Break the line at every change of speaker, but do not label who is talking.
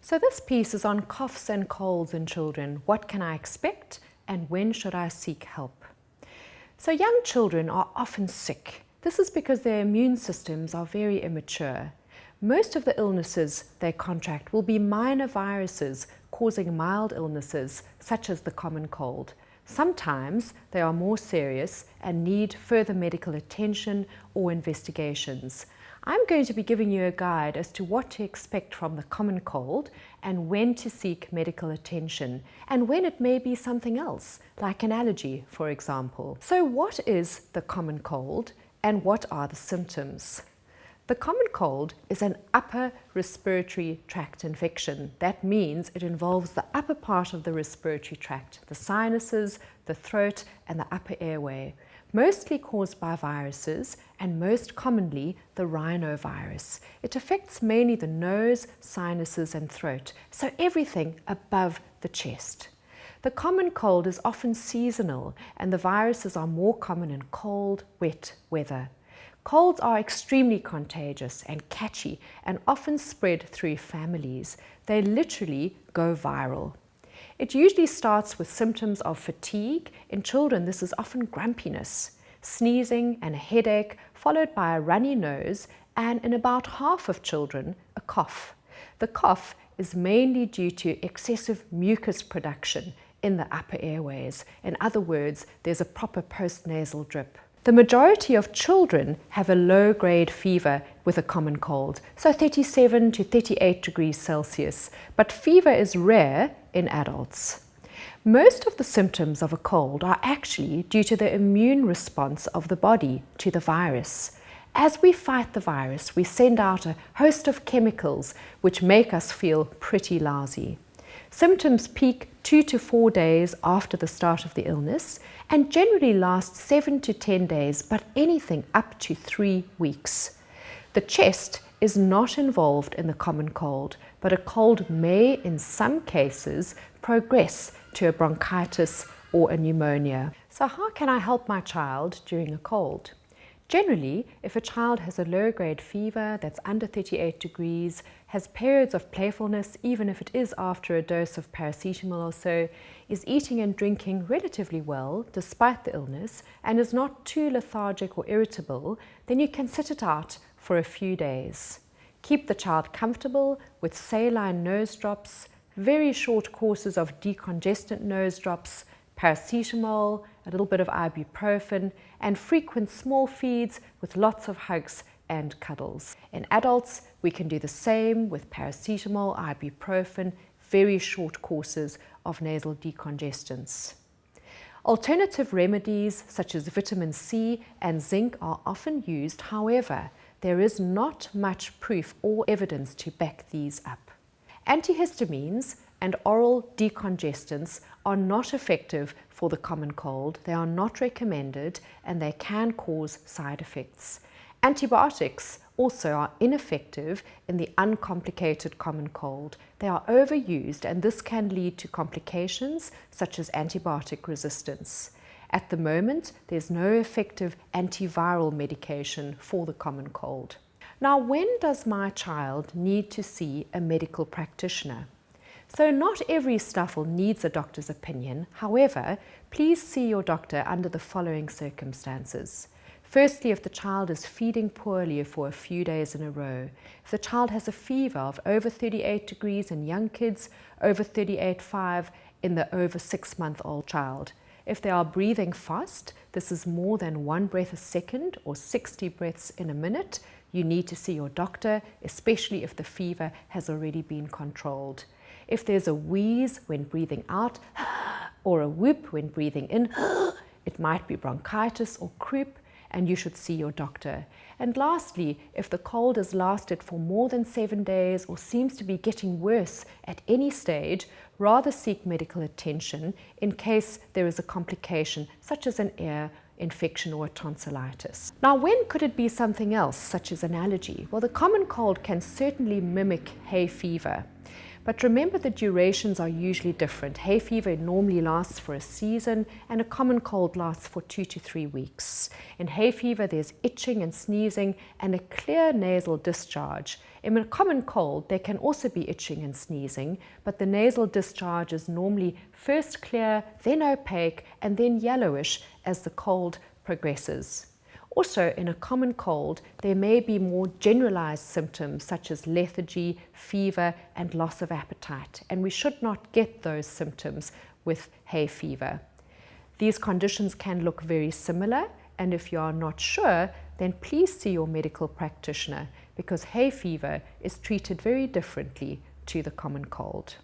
So this piece is on coughs and colds in children. What can I expect and when should I seek help? So young children are often sick. This is because their immune systems are very immature. Most of the illnesses they contract will be minor viruses causing mild illnesses such as the common cold. Sometimes they are more serious and need further medical attention or investigations. I'm going to be giving you a guide as to what to expect from the common cold and when to seek medical attention and when it may be something else, like an allergy, for example. So what is the common cold and what are the symptoms? The common cold is an upper respiratory tract infection. That means it involves the upper part of the respiratory tract, the sinuses, the throat, and the upper airway, mostly caused by viruses and most commonly the rhinovirus. It affects mainly the nose, sinuses, and throat, so everything above the chest. The common cold is often seasonal and the viruses are more common in cold, wet weather. Colds are extremely contagious and catchy and often spread through families. They literally go viral. It usually starts with symptoms of fatigue. In children, this is often grumpiness, sneezing and a headache, followed by a runny nose, and in about half of children, a cough. The cough is mainly due to excessive mucus production in the upper airways. In other words, there's a proper postnasal drip. The majority of children have a low-grade fever with a common cold, so 37 to 38 degrees Celsius, but fever is rare in adults. Most of the symptoms of a cold are actually due to the immune response of the body to the virus. As we fight the virus, we send out a host of chemicals which make us feel pretty lousy. Symptoms peak 2 to 4 days after the start of the illness and generally last 7 to 10 days, but anything up to 3 weeks. The chest is not involved in the common cold, but a cold may, in some cases, progress to a bronchitis or a pneumonia. So how can I help my child during a cold? Generally, if a child has a low-grade fever that's under 38 degrees, has periods of playfulness even if it is after a dose of paracetamol or so, is eating and drinking relatively well despite the illness, and is not too lethargic or irritable, then you can sit it out for a few days. Keep the child comfortable with saline nose drops, very short courses of decongestant nose drops, paracetamol, a little bit of ibuprofen, and frequent small feeds with lots of hugs and cuddles. In adults, we can do the same with paracetamol, ibuprofen, very short courses of nasal decongestants. Alternative remedies such as vitamin C and zinc are often used. However, there is not much proof or evidence to back these up. Antihistamines and oral decongestants are not effective for the common cold. They are not recommended and they can cause side effects. Antibiotics also are ineffective in the uncomplicated common cold. They are overused and this can lead to complications such as antibiotic resistance. At the moment, there's no effective antiviral medication for the common cold. Now, when does my child need to see a medical practitioner? So not every snuffle needs a doctor's opinion. However, please see your doctor under the following circumstances. Firstly, if the child is feeding poorly for a few days in a row, if the child has a fever of over 38 degrees in young kids, over 38.5 in the over 6-month-old child, if they are breathing fast, this is more than 1 breath a second or 60 breaths in a minute, you need to see your doctor, especially if the fever has already been controlled. If there's a wheeze when breathing out or a whoop when breathing in, it might be bronchitis or croup, and you should see your doctor. And lastly, if the cold has lasted for more than 7 days or seems to be getting worse at any stage, rather seek medical attention in case there is a complication such as an ear infection or a tonsillitis. Now, when could it be something else such as an allergy? Well, the common cold can certainly mimic hay fever. But remember, the durations are usually different. Hay fever normally lasts for a season, and a common cold lasts for 2 to 3 weeks. In hay fever, there's itching and sneezing and a clear nasal discharge. In a common cold, there can also be itching and sneezing, but the nasal discharge is normally first clear, then opaque, and then yellowish as the cold progresses. Also, in a common cold, there may be more generalized symptoms such as lethargy, fever, and loss of appetite, and we should not get those symptoms with hay fever. These conditions can look very similar, and if you are not sure, then please see your medical practitioner, because hay fever is treated very differently to the common cold.